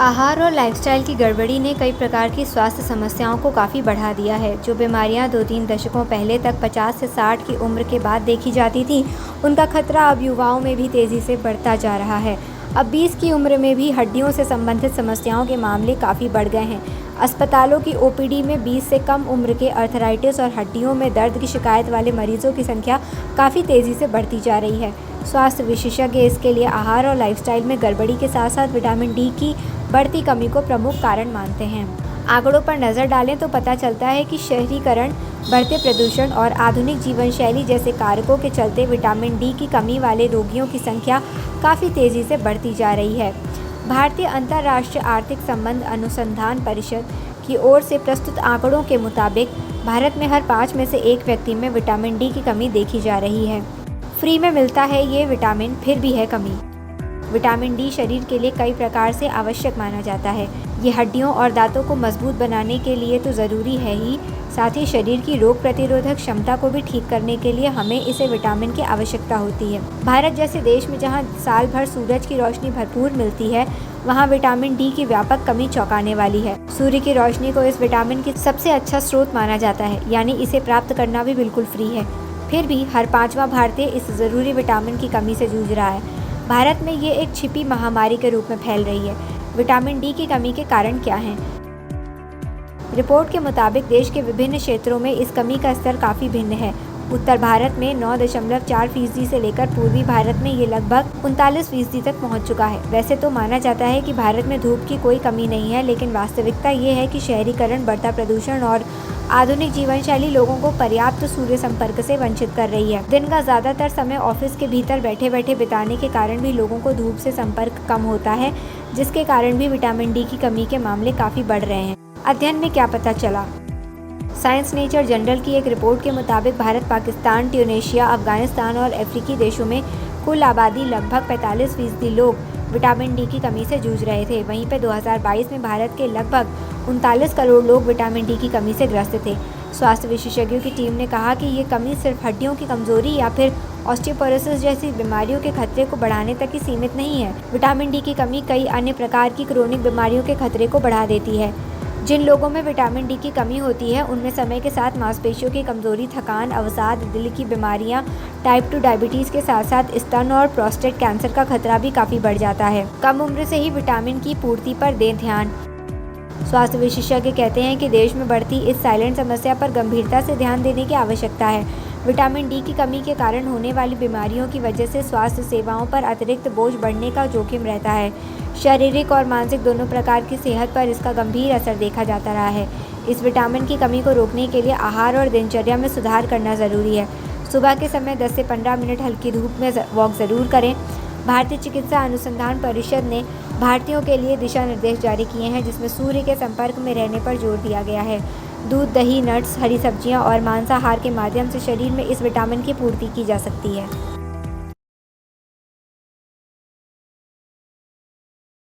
आहार और लाइफस्टाइल की गड़बड़ी ने कई प्रकार की स्वास्थ्य समस्याओं को काफ़ी बढ़ा दिया है। जो बीमारियां 2-3 दशकों पहले तक 50 से 60 की उम्र के बाद देखी जाती थीं, उनका खतरा अब युवाओं में भी तेज़ी से बढ़ता जा रहा है। अब 20 की उम्र में भी हड्डियों से संबंधित समस्याओं के मामले काफ़ी बढ़ गए हैं। अस्पतालों की ओपीडी में 20 से कम उम्र के अर्थराइटिस और हड्डियों में दर्द की शिकायत वाले मरीजों की संख्या काफ़ी तेज़ी से बढ़ती जा रही है। स्वास्थ्य विशेषज्ञ इसके लिए आहार और लाइफस्टाइल में गड़बड़ी के साथ साथ विटामिन डी की बढ़ती कमी को प्रमुख कारण मानते हैं। आंकड़ों पर नज़र डालें तो पता चलता है कि शहरीकरण, बढ़ते प्रदूषण और आधुनिक जीवन शैली जैसे कारकों के चलते विटामिन डी की कमी वाले रोगियों की संख्या काफ़ी तेज़ी से बढ़ती जा रही है। भारतीय अंतर्राष्ट्रीय आर्थिक संबंध अनुसंधान परिषद की ओर से प्रस्तुत आंकड़ों के मुताबिक भारत में हर 5 में से 1 व्यक्ति में विटामिन डी की कमी देखी जा रही है। फ्री में मिलता है ये विटामिन, फिर भी है कमी। विटामिन डी शरीर के लिए कई प्रकार से आवश्यक माना जाता है। ये हड्डियों और दांतों को मजबूत बनाने के लिए तो ज़रूरी है ही, साथ ही शरीर की रोग प्रतिरोधक क्षमता को भी ठीक करने के लिए हमें इसे विटामिन की आवश्यकता होती है। भारत जैसे देश में जहां साल भर सूरज की रोशनी भरपूर मिलती है, वहां विटामिन डी की व्यापक कमी चौंकाने वाली है। सूर्य की रोशनी को इस विटामिन की सबसे अच्छा स्रोत माना जाता है, यानी इसे प्राप्त करना भी बिल्कुल फ्री है। फिर भी हर 5वां भारतीय इस ज़रूरी विटामिन की कमी से जूझ रहा है। भारत में ये एक छिपी महामारी के रूप में फैल रही है। विटामिन डी की कमी के कारण क्या हैं? रिपोर्ट के मुताबिक देश के विभिन्न क्षेत्रों में इस कमी का स्तर काफ़ी भिन्न है। उत्तर भारत में 9.4% से लेकर पूर्वी भारत में ये लगभग 39% तक पहुंच चुका है। वैसे तो माना जाता है कि भारत में धूप की कोई कमी नहीं है, लेकिन वास्तविकता ये है कि शहरीकरण, बढ़ता प्रदूषण और आधुनिक जीवन शैली लोगों को पर्याप्त सूर्य संपर्क से वंचित कर रही है। दिन का ज़्यादातर समय ऑफिस के भीतर बैठे बैठे बिताने के कारण भी लोगों को धूप से संपर्क कम होता है, जिसके कारण भी विटामिन डी की कमी के मामले काफ़ी बढ़ रहे हैं। अध्ययन में क्या पता चला? साइंस नेचर जर्नल की एक रिपोर्ट के मुताबिक भारत, पाकिस्तान, ट्यूनीशिया, अफगानिस्तान और अफ्रीकी देशों में कुल आबादी लगभग 45% लोग विटामिन डी की कमी से जूझ रहे थे। वहीं पर 2022 में भारत के लगभग 39 करोड़ लोग विटामिन डी की कमी से ग्रस्त थे। स्वास्थ्य विशेषज्ञों की टीम ने कहा कि ये कमी सिर्फ हड्डियों की कमजोरी या फिर ऑस्टियोपोरोसिस जैसी बीमारियों के खतरे को बढ़ाने तक ही सीमित नहीं है। विटामिन डी की कमी कई अन्य प्रकार की क्रोनिक बीमारियों के खतरे को बढ़ा देती है। जिन लोगों में विटामिन डी की कमी होती है, उनमें समय के साथ मांसपेशियों की कमजोरी, थकान, अवसाद, दिल की बीमारियां, टाइप 2 डायबिटीज़ के साथ साथ स्तन और प्रोस्टेट कैंसर का खतरा भी काफ़ी बढ़ जाता है। कम उम्र से ही विटामिन की पूर्ति पर दें ध्यान। स्वास्थ्य विशेषज्ञ कहते हैं कि देश में बढ़ती इस साइलेंट समस्या पर गंभीरता से ध्यान देने की आवश्यकता है। विटामिन डी की कमी के कारण होने वाली बीमारियों की वजह से स्वास्थ्य सेवाओं पर अतिरिक्त बोझ बढ़ने का जोखिम रहता है। शारीरिक और मानसिक दोनों प्रकार की सेहत पर इसका गंभीर असर देखा जाता रहा है। इस विटामिन की कमी को रोकने के लिए आहार और दिनचर्या में सुधार करना ज़रूरी है। सुबह के समय 10 से 15 मिनट हल्की धूप में वॉक ज़रूर करें। भारतीय चिकित्सा अनुसंधान परिषद ने भारतीयों के लिए दिशा निर्देश जारी किए हैं, जिसमें सूर्य के संपर्क में रहने पर जोर दिया गया है। दूध, दही, नट्स, हरी सब्जियां और मांसाहार के माध्यम से शरीर में इस विटामिन की पूर्ति की जा सकती है।